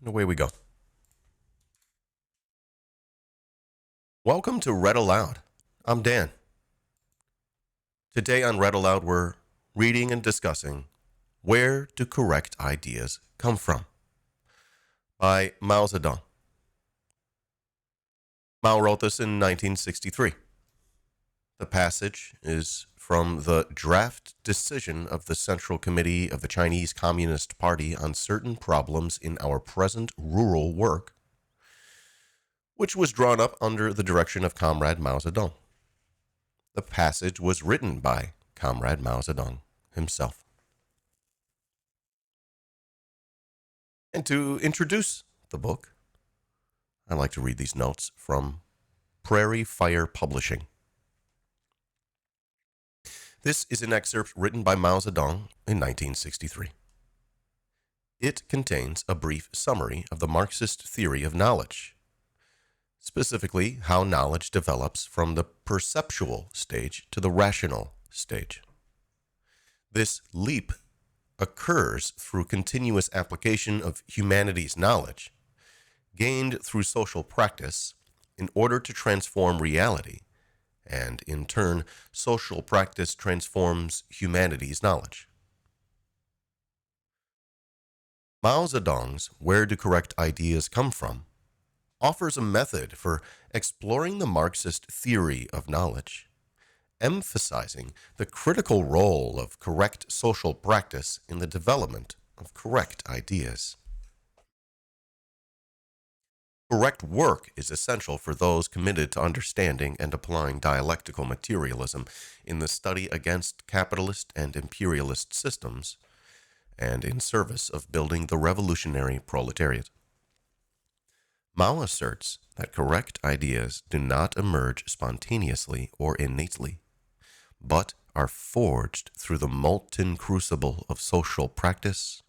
And away we go. Welcome to Read Aloud. I'm Dan. Today on Read Aloud, we're reading and discussing Where Do Correct Ideas Come From? By Mao Zedong. Mao wrote this in 1963. The passage is from the draft decision of the Central Committee of the Chinese Communist Party on certain problems in our present rural work, which was drawn up under the direction of Comrade Mao Zedong. The passage was written by Comrade Mao Zedong himself. And to introduce the book, I like to read these notes from Prairie Fire Publishing. This is an excerpt written by Mao Zedong in 1963. It contains a brief summary of the Marxist theory of knowledge, specifically how knowledge develops from the perceptual stage to the rational stage. This leap occurs through continuous application of humanities knowledge, gained through social practice, in order to transform reality, and in turn, social practice transforms humanities knowledge. Mao Zedong's Where Do Correct Ideas Come From offers a method for exploring the Marxist theory of knowledge, emphasizing the critical role of correct social practice in the development of correct ideas. Correct work is essential for those committed to understanding and applying dialectical materialism in the study against capitalist and imperialist systems, and in service of building the revolutionary proletariat. Mao asserts that correct ideas do not emerge spontaneously or innately, but are forged through the molten crucible of social practice,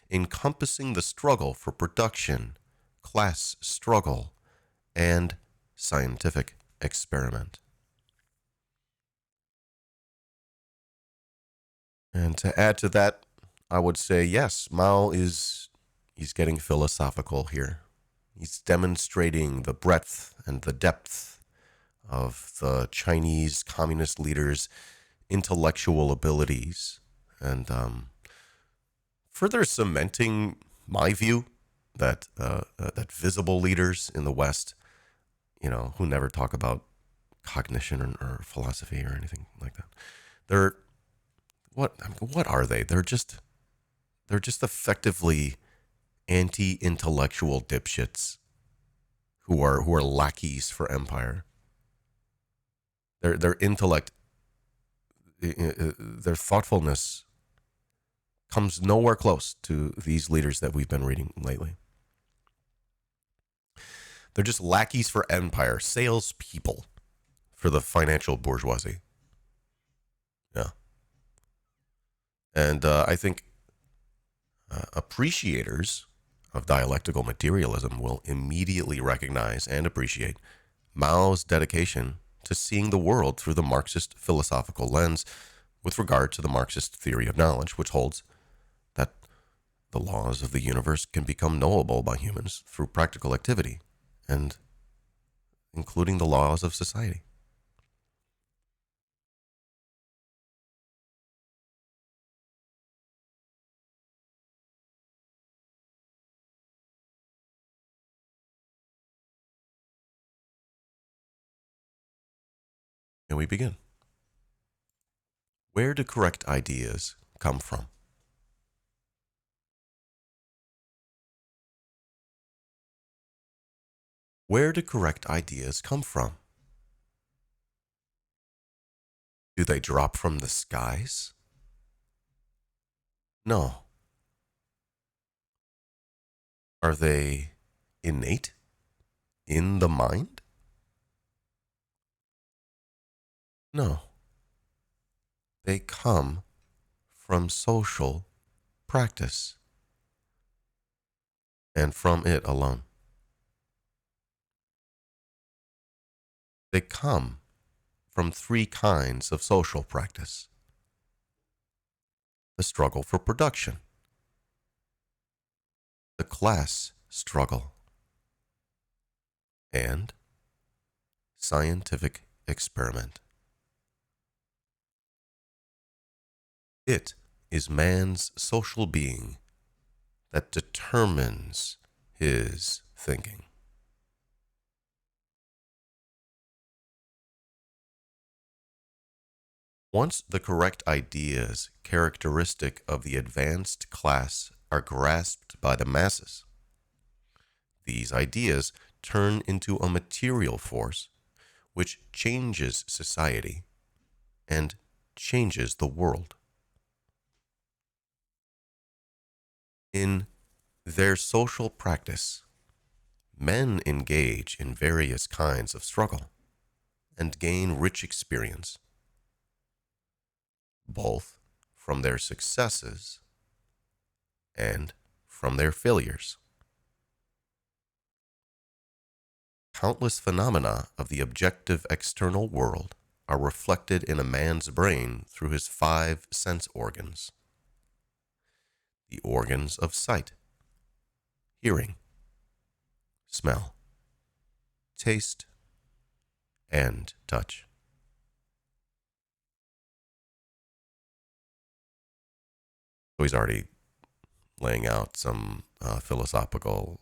encompassing the struggle for production, class struggle, and scientific experiment. And to add to that, I would say yes, Mao he's getting philosophical here. He's demonstrating the breadth and the depth of the Chinese communist leaders' intellectual abilities, and further cementing my view that visible leaders in the West, who never talk about cognition or philosophy or anything like that, they're what are they? They're just effectively anti-intellectual dipshits who are lackeys for empire. Their intellect, their thoughtfulness comes nowhere close to these leaders that we've been reading lately. They're just lackeys for empire, salespeople for the financial bourgeoisie. Yeah. And I think appreciators of dialectical materialism will immediately recognize and appreciate Mao's dedication to seeing the world through the Marxist philosophical lens with regard to the Marxist theory of knowledge, which holds that the laws of the universe can become knowable by humans through practical activity, and including the laws of society. And we begin. Where do correct ideas come from? Where do correct ideas come from? Do they drop from the skies? No. Are they innate in the mind? No. They come from social practice, and from it alone. They come from three kinds of social practice: the struggle for production, the class struggle, and scientific experiment. It is man's social being that determines his thinking. Once the correct ideas characteristic of the advanced class are grasped by the masses, these ideas turn into a material force which changes society and changes the world. In their social practice, men engage in various kinds of struggle and gain rich experience, both from their successes and from their failures. Countless phenomena of the objective external world are reflected in a man's brain through his 5 sense organs: the organs of sight, hearing, smell, taste, and touch. So he's already laying out some philosophical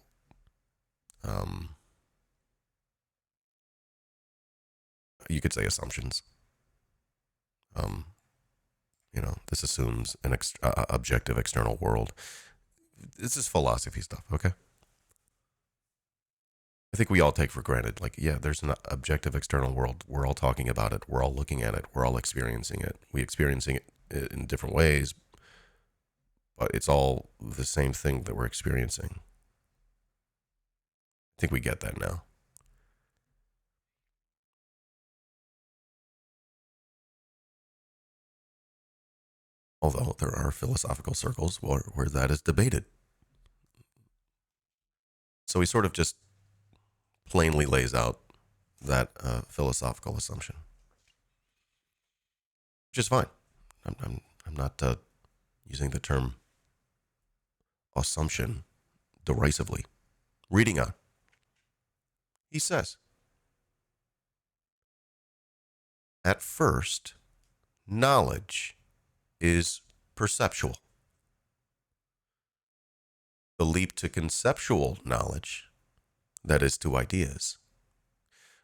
you could say assumptions. This assumes an objective external world. This is philosophy stuff, okay? I think we all take for granted, like, yeah, there's an objective external world. We're all talking about it. We're all looking at it. We're all experiencing it. We're experiencing it in different ways, but it's all the same thing that we're experiencing. I think we get that now. Although there are philosophical circles where that is debated. So he sort of just plainly lays out that philosophical assumption, which is fine. I'm not using the term assumption derisively. Reading on. He says, at first, knowledge is perceptual. The leap to conceptual knowledge, that is to ideas,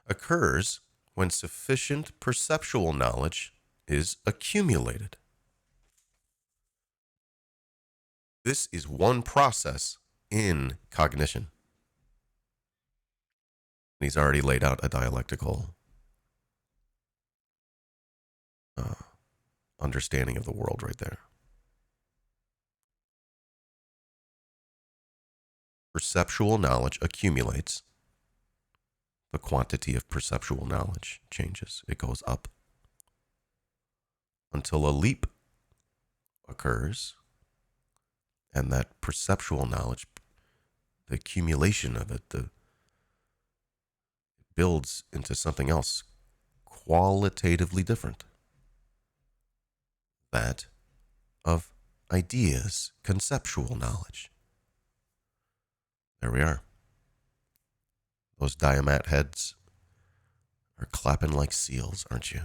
occurs when sufficient perceptual knowledge is accumulated. This is one process in cognition. And he's already laid out a dialectical understanding of the world right there. Perceptual knowledge accumulates. The quantity of perceptual knowledge changes. It goes up until a leap occurs, and that perceptual knowledge, the accumulation of it, builds into something else qualitatively different. That of ideas, conceptual knowledge. There we are. Those diamat heads are clapping like seals, aren't you?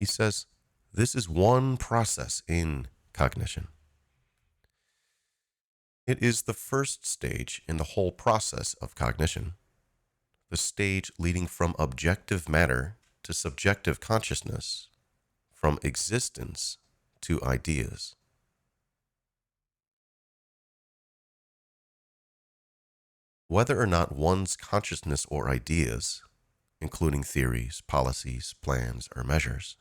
He says, this is one process in cognition. It is the first stage in the whole process of cognition, the stage leading from objective matter to subjective consciousness, from existence to ideas. Whether or not one's consciousness or ideas, including theories, policies, plans, or measures,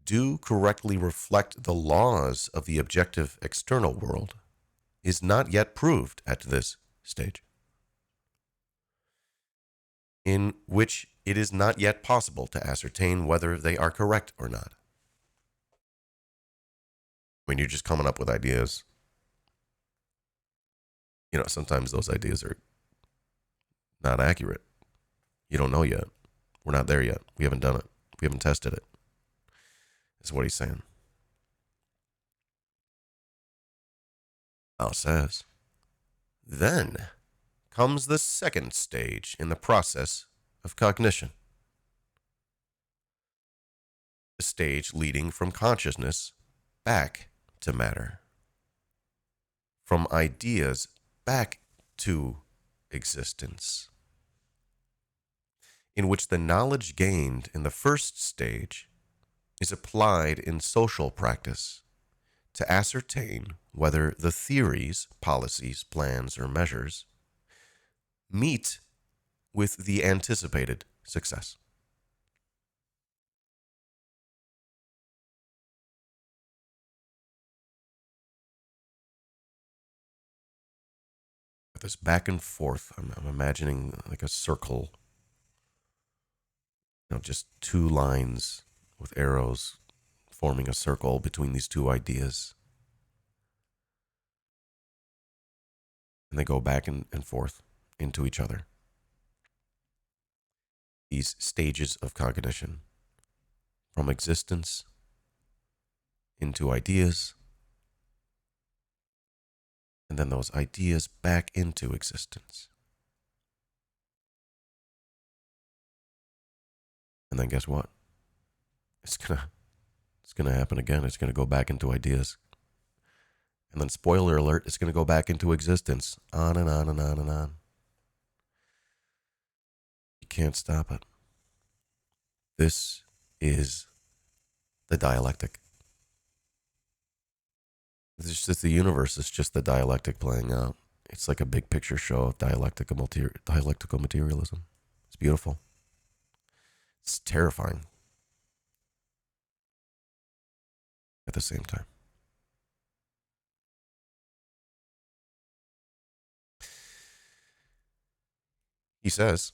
do correctly reflect the laws of the objective external world is not yet proved at this stage, in which it is not yet possible to ascertain whether they are correct or not. When you're just coming up with ideas, sometimes those ideas are not accurate. You don't know yet. We're not there yet. We haven't done it. We haven't tested it. That's what he's saying. Al says, then comes the second stage in the process of cognition, the stage leading from consciousness back to matter, from ideas back to existence, in which the knowledge gained in the first stage is applied in social practice to ascertain whether the theories, policies, plans, or measures meet with the anticipated success. This back and forth, I'm imagining like a circle, just two lines with arrows forming a circle between these two ideas. And they go back and forth into each other. These stages of cognition, from existence into ideas, and then those ideas back into existence. And then guess what? It's gonna happen again. It's gonna go back into ideas. And then, spoiler alert, it's gonna go back into existence. On and on and on and on. You can't stop it. This is the dialectic. It's just the universe is just the dialectic playing out. It's like a big picture show of dialectical materialism. It's beautiful. It's terrifying at the same time. He says,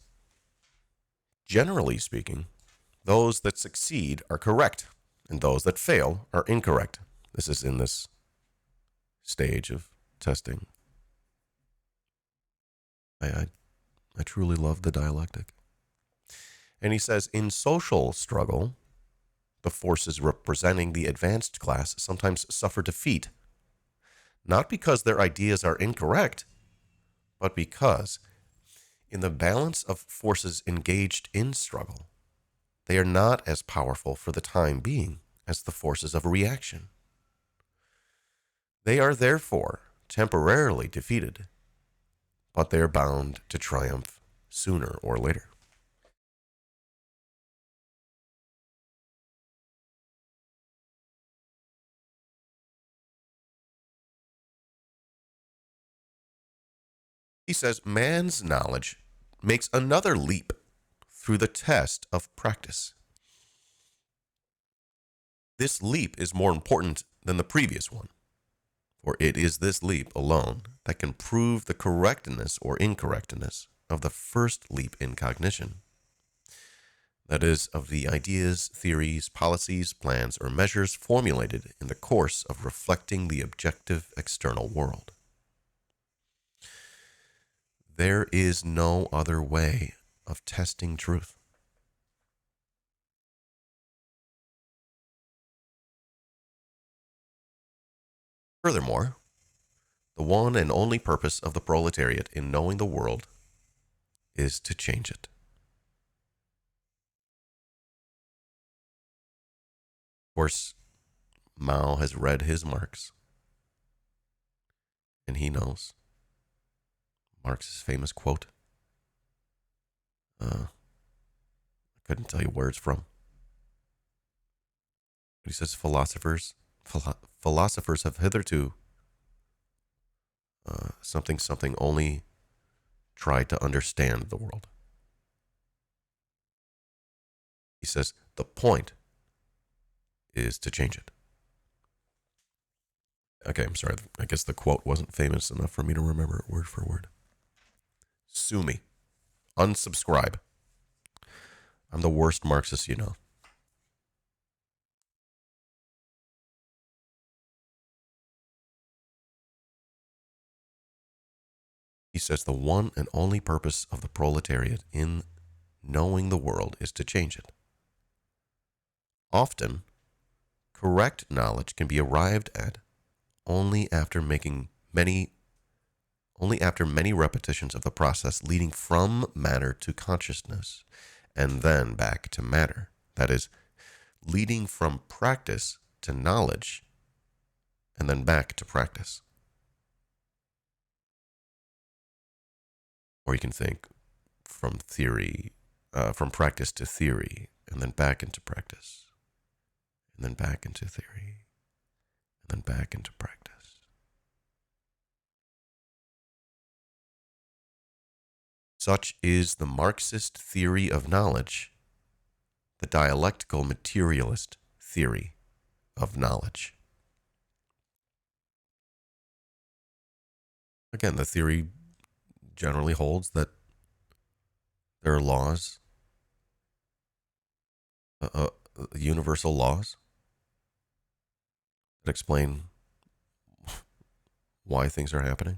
generally speaking, those that succeed are correct, and those that fail are incorrect. This is in this stage of testing. I truly love the dialectic. And he says, in social struggle, the forces representing the advanced class sometimes suffer defeat, not because their ideas are incorrect, but because in the balance of forces engaged in struggle, they are not as powerful for the time being as the forces of reaction. They are therefore temporarily defeated, but they are bound to triumph sooner or later. He says man's knowledge makes another leap through the test of practice. This leap is more important than the previous one, for it is this leap alone that can prove the correctness or incorrectness of the first leap in cognition. That is, of the ideas, theories, policies, plans, or measures formulated in the course of reflecting the objective external world. There is no other way of testing truth. Furthermore, the one and only purpose of the proletariat in knowing the world is to change it. Of course, Mao has read his Marx, and he knows Marx's famous quote. I couldn't tell you where it's from. But he says philosophers have hitherto something only tried to understand the world. He says the point is to change it. Okay, I'm sorry. I guess the quote wasn't famous enough for me to remember it word for word. Sue me. Unsubscribe. I'm the worst Marxist you know. He says the one and only purpose of the proletariat in knowing the world is to change it. Often, correct knowledge can be arrived at only after making many only after many repetitions of the process leading from matter to consciousness and then back to matter. That is, leading from practice to knowledge and then back to practice. Or you can think from from practice to theory, and then back into practice, and then back into theory, and then back into practice. Such is the Marxist theory of knowledge, the dialectical materialist theory of knowledge. Again, the theory generally holds that there are laws, universal laws, that explain why things are happening,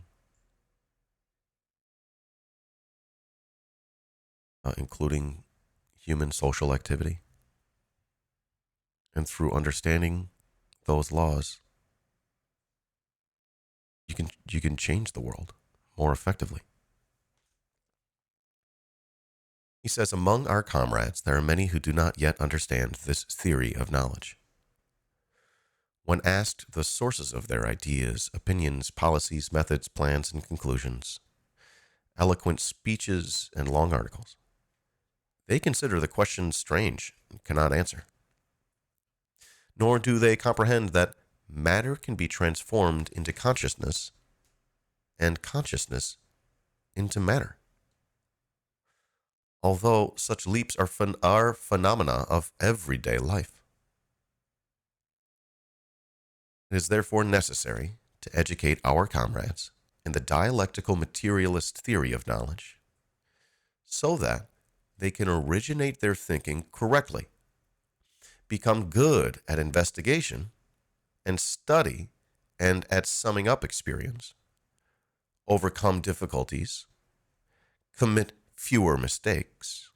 including human social activity. And through understanding those laws, you can change the world more effectively. He says, among our comrades, there are many who do not yet understand this theory of knowledge. When asked the sources of their ideas, opinions, policies, methods, plans, and conclusions, eloquent speeches, and long articles, they consider the question strange and cannot answer. Nor do they comprehend that matter can be transformed into consciousness and consciousness into matter. Although such leaps are phenomena of everyday life. It is therefore necessary to educate our comrades in the dialectical materialist theory of knowledge so that they can originate their thinking correctly, become good at investigation and study and at summing up experience, overcome difficulties, commit fewer mistakes,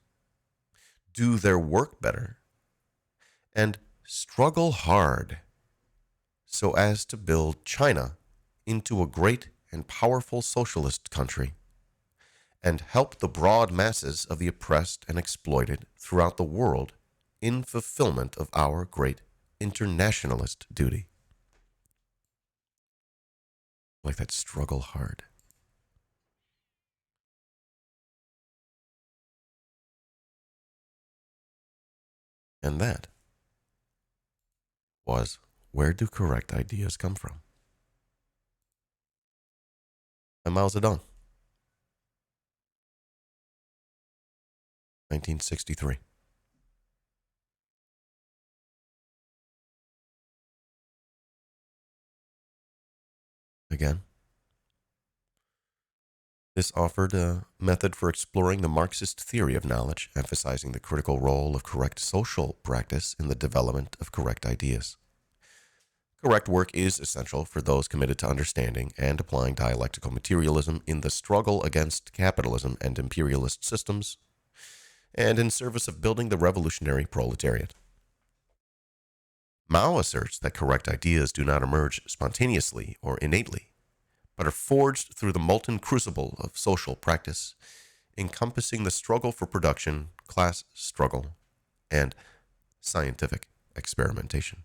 do their work better, and struggle hard so as to build China into a great and powerful socialist country and help the broad masses of the oppressed and exploited throughout the world in fulfillment of our great internationalist duty. Like that, struggle hard. And that was, where do correct ideas come from? By Mao Zedong, 1963. Again, this offered a method for exploring the Marxist theory of knowledge, emphasizing the critical role of correct social practice in the development of correct ideas. Correct work is essential for those committed to understanding and applying dialectical materialism in the struggle against capitalism and imperialist systems, and in service of building the revolutionary proletariat. Mao asserts that correct ideas do not emerge spontaneously or innately, but are forged through the molten crucible of social practice, encompassing the struggle for production, class struggle, and scientific experimentation.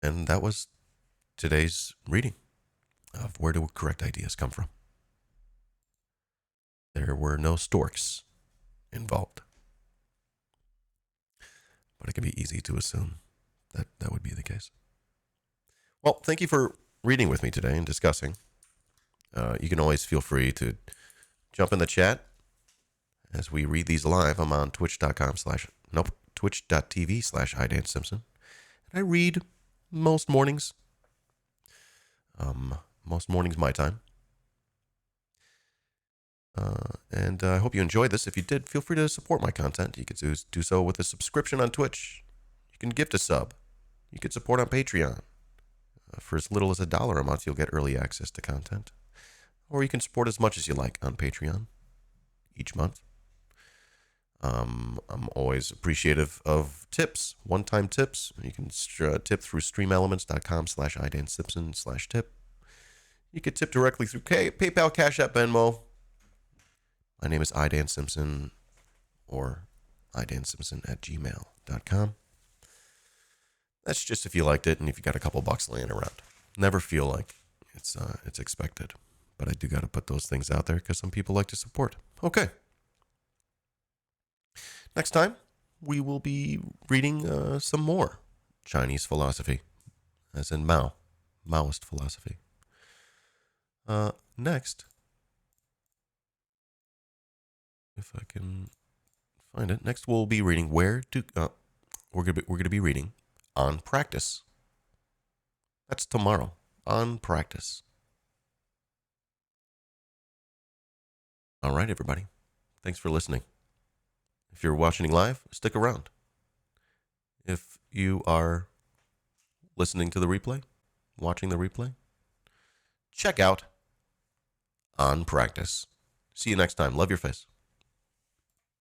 And that was today's reading of Where Do Correct Ideas Come From? There were no storks involved, but it can be easy to assume that that would be the case. Well, thank you for reading with me today and discussing. You can always feel free to jump in the chat as we read these live. I'm on twitch.tv/iDanceSimpson. And I read most mornings. Most mornings my time. And I hope you enjoyed this. If you did, feel free to support my content. You could do so with a subscription on Twitch. You can gift a sub. You could support on Patreon. For as little as $1 a month, you'll get early access to content. Or you can support as much as you like on Patreon each month. I'm always appreciative of tips, one-time tips. You can tip through streamelements.com/idansimpson/tip. You can tip directly through PayPal, Cash App, Venmo. My name is Idan Simpson, or idansimpson@gmail.com. That's just if you liked it and if you got a couple bucks laying around. Never feel like it's expected, but I do got to put those things out there because some people like to support. Okay. Next time, we will be reading some more Chinese philosophy, as in Maoist philosophy. Next, if I can find it, next we'll be reading we're gonna be reading On Practice. That's tomorrow. On Practice. All right, everybody. Thanks for listening. If you're watching live, stick around. If you are listening to the replay, watching the replay, check out On Practice. See you next time. Love your face.